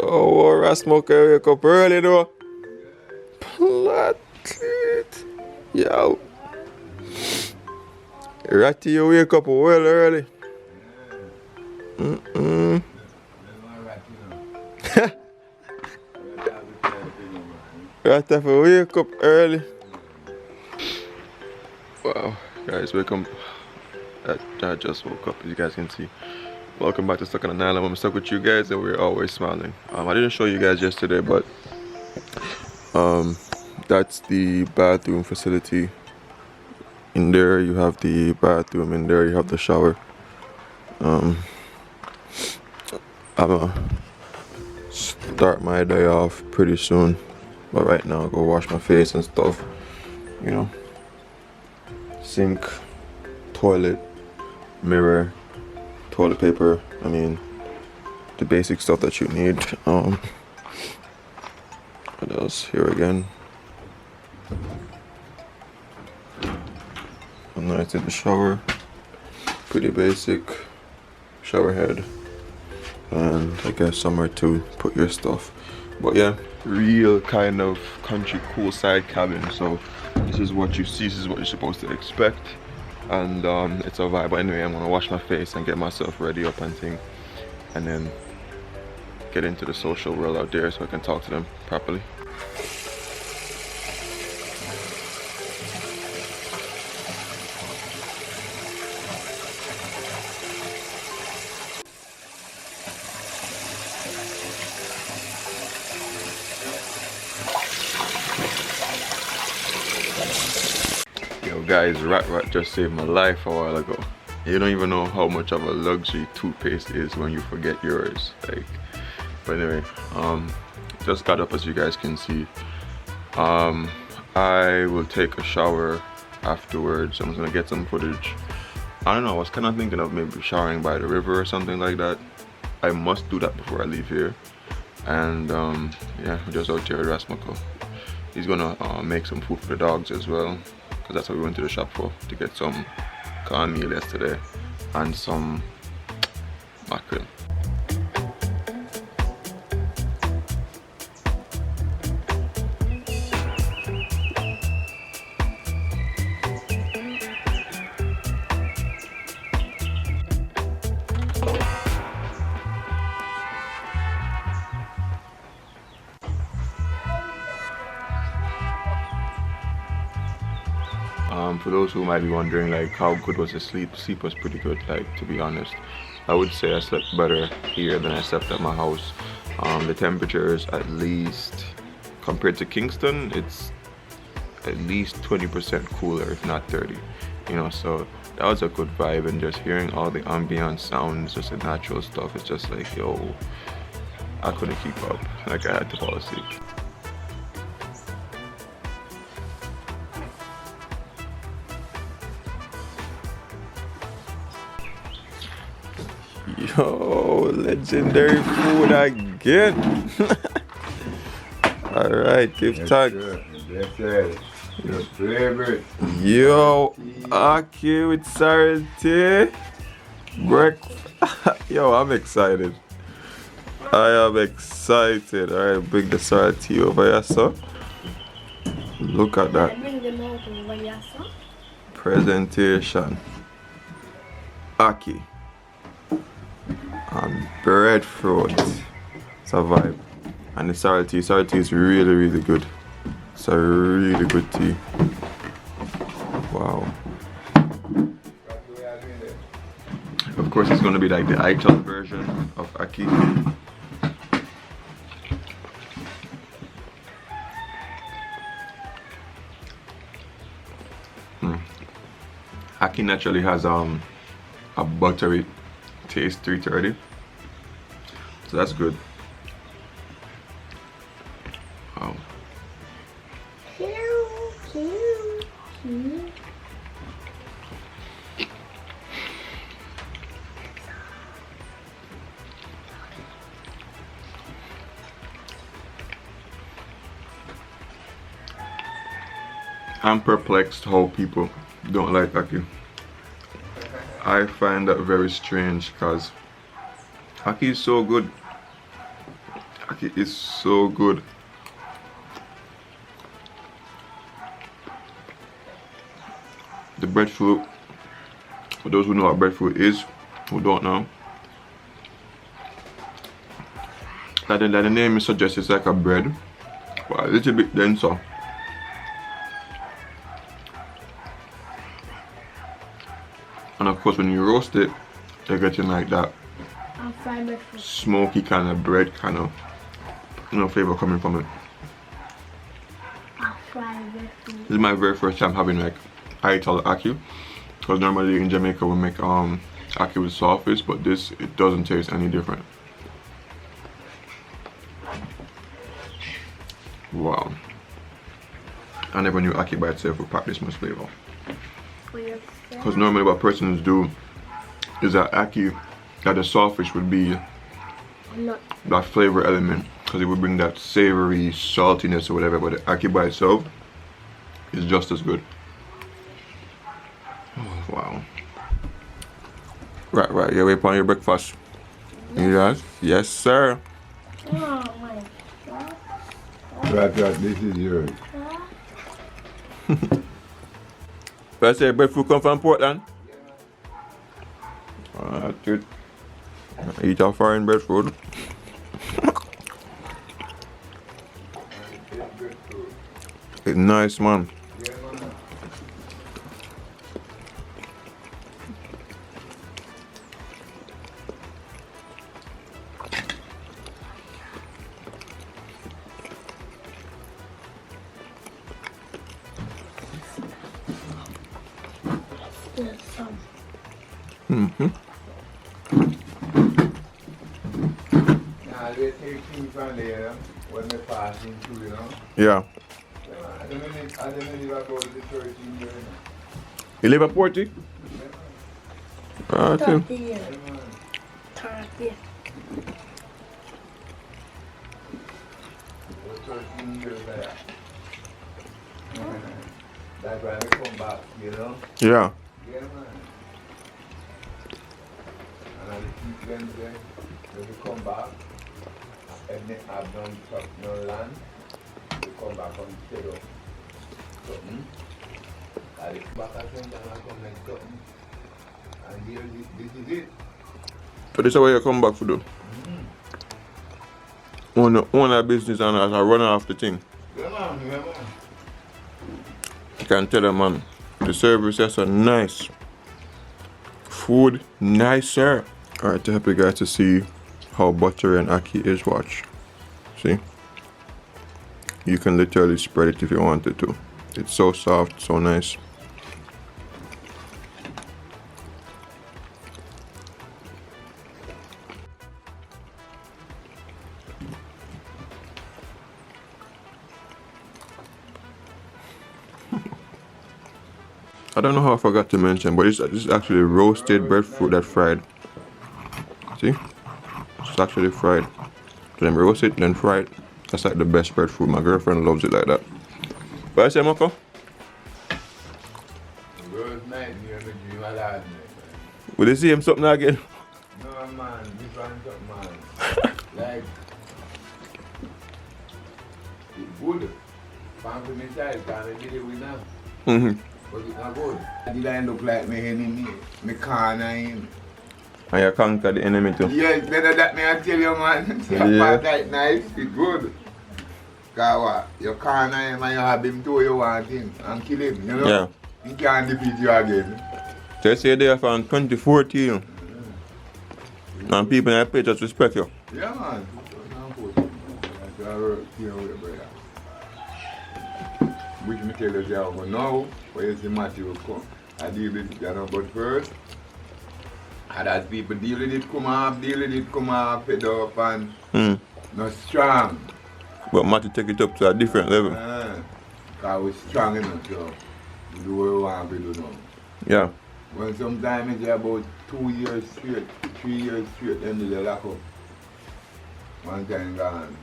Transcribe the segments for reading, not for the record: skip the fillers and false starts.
Oh, Ras Mokko wake up early though. Plot it. Yo. Ratty, you wake up well early. Ratty, for wake up early. Wow, guys, welcome. I just woke up, as you guys can see. Welcome back to Stuck on an Island. I'm stuck with you guys, and we're always smiling. I didn't show you guys yesterday, but that's the bathroom facility. In there, you have the bathroom. In there, you have the shower. I'm gonna start my day off pretty soon, but right now, I'll go wash my face and stuff. You know, sink, toilet, mirror, toilet paper. I mean, the basic stuff that you need. What else? Here again. And I did the shower. Pretty basic shower head, and I guess somewhere to put your stuff. But yeah, real kind of country cool side cabin. So this is what you see. This is what you're supposed to expect. And it's a vibe. But anyway, I'm gonna wash my face and get myself ready up and thing, and then get into the social world out there so I can talk to them properly. Guys, Rat just saved my life a while ago. You don't even know how much of a luxury toothpaste is when you forget yours. Like, but anyway, just got up, as you guys can see. I will take a shower afterwards. I'm gonna get some footage. I don't know, I was kind of thinking of maybe showering by the river or something like that. I must do that before I leave here. And yeah, we're just out here at Ras Mokko. He's gonna make some food for the dogs as well, because that's what we went to the shop for, to get some cornmeal yesterday and some mackerel. For those who might be wondering, like, how good was the sleep? Sleep was pretty good, like, to be honest. I would say I slept better here than I slept at my house. The temperature is at least, compared to Kingston, it's at least 20% cooler, if not 30. You know, so that was a good vibe, and just hearing all the ambient sounds, just the natural stuff, it's just like, yo, I couldn't keep up. Like, I had to fall asleep. Yo, legendary food again. Alright, give thanks. Your favorite. Yo, Ackee with Sarati. Yo, I'm excited. I am excited. Alright, bring the Sarati over here, so. Look at that. Presentation. Ackee. And Breadfruit. It's a vibe. And the Sarati. Sarati is really, really good. It's a really good tea. Wow. Of course, it's going to be like the iCloud version of Ackee. Ackee naturally has a buttery taste to it already, so that's good. Wow. I'm perplexed how people don't like Ackee. I find that very strange, because Ackee is so good. Ackee is so good. The breadfruit, for those who know what breadfruit is, who don't know, like the name suggests, it's like a bread, but a little bit denser. And of course when you roast it, you're getting like that smoky kind of bread kind of, you know, flavor coming from it. This is my very first time having like Ayy Ackee, because normally in Jamaica we make Ackee with saltfish, but this, it doesn't taste any different. Wow. I never knew Ackee by itself would pack this much flavor. Because normally what persons do is that Ackee, that the saltfish would be that flavor element, because it would bring that savory saltiness or whatever, but the Ackee by itself is just as good. Oh, wow. Right, you wait on your breakfast. Yes, yes sir. Oh my God. Right, this is yours. But I say breadfruit come from Portland? Dude. Eat a foreign breadfruit. It's nice, man. Nah, they take things from there when they're passing through, you know? Yeah. I don't know about the church in there. You live at 40? Okay. 30 years. 30. That's why they come back, you know? Yeah. Yeah, man. And I keep them there. When they come back, and they have no land, they come back on the shade of something. I look back at them and I come like something. And here, this is it. So this is where you come back for though? Own a business and as a runner of the thing. Yeah, man, yeah, man. You can tell them, man, the services are nice. Food, nicer. Alright, to help you guys to see how buttery and Ackee is, watch. See? You can literally spread it if you wanted to. It's so soft, so nice. I don't know how I forgot to mention, but this is actually roasted breadfruit that fried. See? It's actually fried. So then roast it, then fry it. That's like the best breadfruit. My girlfriend loves it like that. What I say, Mokko? Girls night, you're the dream of last night. Will you see him something again? No, man, different stuff, man. Like, it's good. Fancy me child, can't get it with now. But it's not good. Did I look like me enemy? Me corner him. And you conquer the enemy too. Yes, better that me I tell you, man. Yeah. Part like nice, it's good. Cause what? You corner him and you have him do what you want him and kill him, you know? Yeah. He can't defeat you again. They say they are from 2014. And people in that page just respect you. Yeah, man. That's our work here with you, brother. Which me tell you, yeah, but now, where is the matter will come? I deal with it, you know, but first, and as people deal with it, come off, fed up and not strong. But Matty take it up to a different level. Because we're strong enough, so we do what we want to do now. Yeah. When sometimes it's about 2 years straight, 3 years straight, then they lock up. One time gone.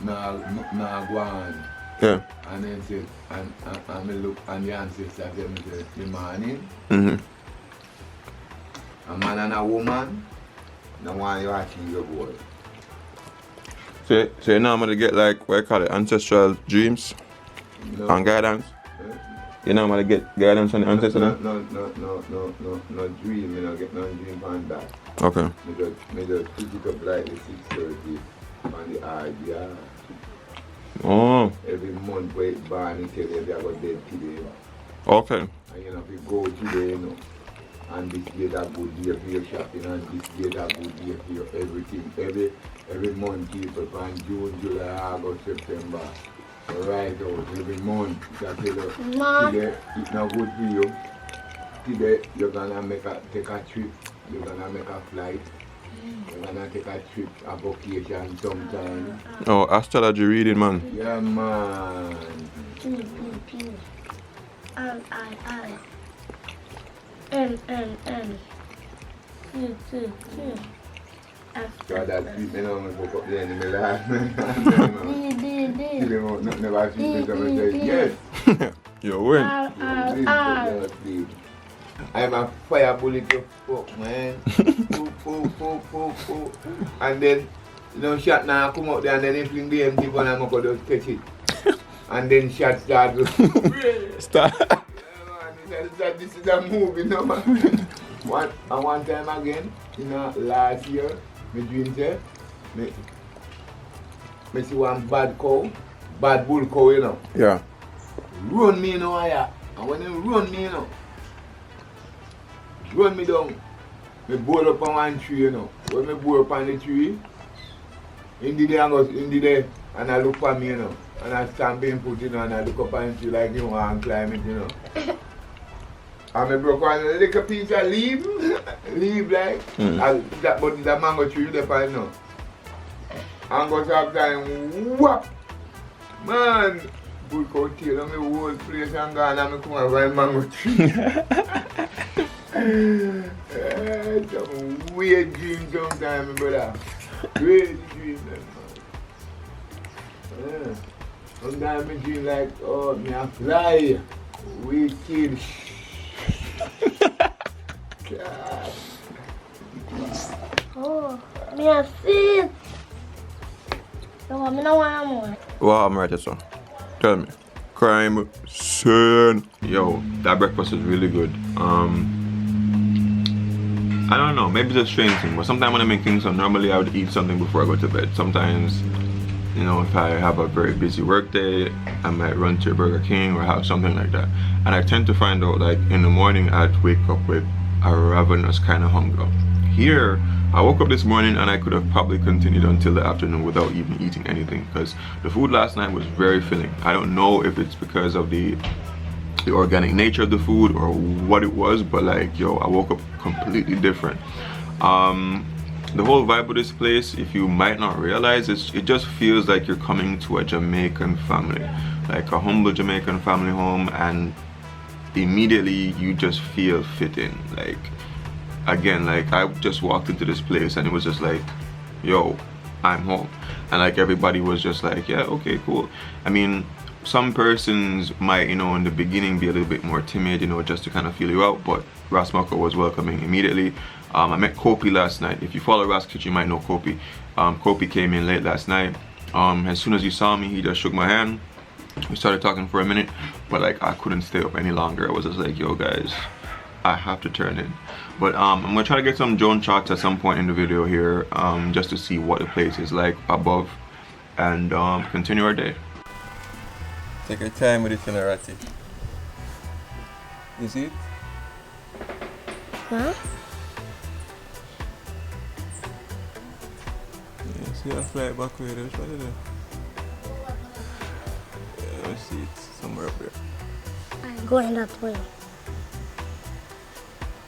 Not go on. Yeah. And then say, and I look and the ancestor tell me say, the morning, a man and a woman, no one you watching your boy. So you normally get like, what you call it, ancestral dreams No. and guidance? You normally get guidance on the ancestral? No dream. I don't get no dream on that. Okay. I just pick it up like the 6:30 on the RDR. Oh, Every month where it's born, it tell you if you are dead today. okay. And you know, if you go today, you know, and this day that good day for your shopping, and this day that good day for your everything. Every month, people from June, July, August, September, right out every month. That tell you, today it's not good for you. Today you're gonna take a trip. You're gonna make a flight. You're gonna take a trip, a vacation sometime. Oh, astrology reading, man. Yeah, man. P. N. Q. God, that sweet me now, I woke up there in the last night. D. Never sleep, never say yes. You win. R. I'm a fire bullet to fuck, man. Poo. And then, you know, shot now come out there and then they fling the empty gun and Mokko just catch it. And then shot start to Start. This is a movie, no man. One time again, you know, last year, my dream say, me see one bad bull cow, you know. Yeah. Run me, you know, and when they run me, you know, run me down, me board up on one tree, you know. When me board up on the tree, in the day, and I look for me, you know, and I stand being put, you know, and I look up on the tree like you want to climb it, you know. And I broke one little piece of leaf like, but the mango tree, they find now. And go to time, whap! Man! Bull cow tail on the whole place and gone and I come and find mango tree. Some weird dream sometimes, my brother. Crazy dream, man. Sometimes I dream like, oh, me a fly. Wicked. Oh, me a see. No, I don't want more. What happened right there, sir? Tell me. Crime scene. Yo, that breakfast is really good. I don't know, maybe it's a strange thing, but sometimes when I'm in Kingston, normally I would eat something before I go to bed. Sometimes, you know, if I have a very busy work day, I might run to Burger King or have something like that. And I tend to find out like in the morning I'd wake up with a ravenous kind of hunger. Here, I woke up this morning and I could have probably continued until the afternoon without even eating anything because the food last night was very filling. I don't know if it's because of the organic nature of the food or what it was, but like, yo, I woke up completely different. The whole vibe of this place, if you might not realize, it just feels like you're coming to a Jamaican family, like a humble Jamaican family home, and immediately you just feel fit in. Like, again, like I just walked into this place and it was just like, yo, I'm home. And like everybody was just like, yeah, okay, cool. I mean, some persons might, you know, in the beginning be a little bit more timid, you know, just to kind of feel you out, but Ras Mokko was welcoming immediately. I met Kopi last night. If you follow Ras Kitchen, you might know Kopi. Kopi came in late last night. As soon as he saw me, he just shook my hand. We started talking for a minute, but like I couldn't stay up any longer. I was just like, yo guys, I have to turn in. But I'm gonna try to get some drone shots at some point in the video here, just to see what the place is like above, and continue our day. Take your time with it, Ratty. You see it? Huh? Yeah, see that flight back way there? What is it? Yeah, let's see it somewhere up there. I'm going that way.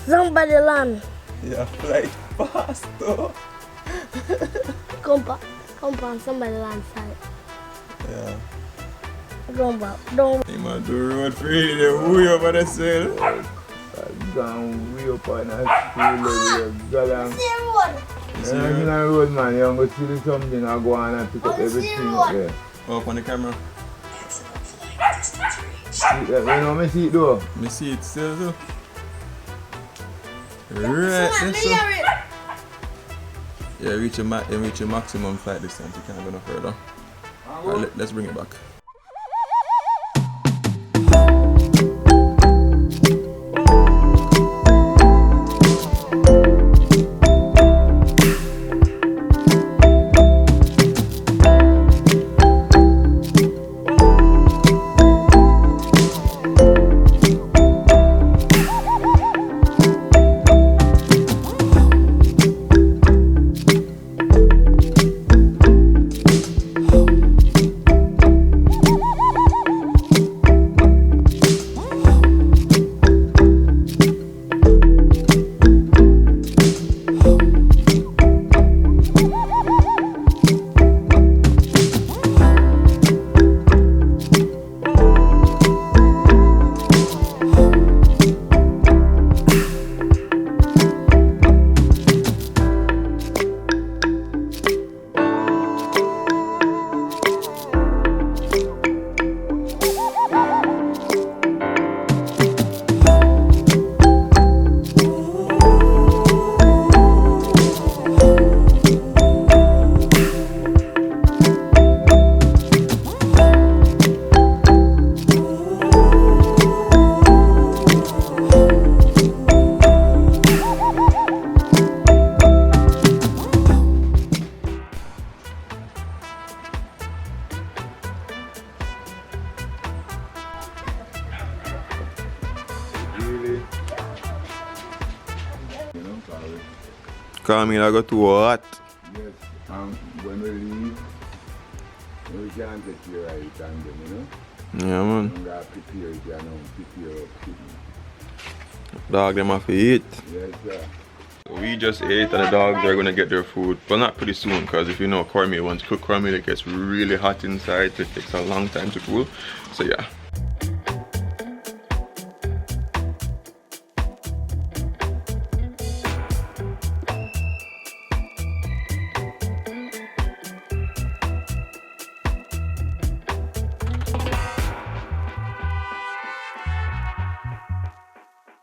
Somebody land. Yeah, flight fast though. Come on, somebody land side. Yeah. Don't back, don't. You might do road for you, they way over the sail. I've gone way up on a school level, galang. Same road. I'm in a road, man. You're going to see something, I'll go on and pick up everything up there. Oh, up on the camera. You know me see it though? Me see it still too. Right, that's so. Yeah, reach your maximum flight distance. You can't go no further. Alright, let's bring it back. Cause I got too hot. Yes, when we leave, we can't take care of it and then, you know? Yeah, man. We gotta prepare it, you know, prepare up chicken. Dog, them have to eat. Yes, sir. So we just ate and the dogs are gonna get their food, but not pretty soon, because if you know cornmeal, once cooked cornmeal, it gets really hot inside, so it takes a long time to cool. So yeah.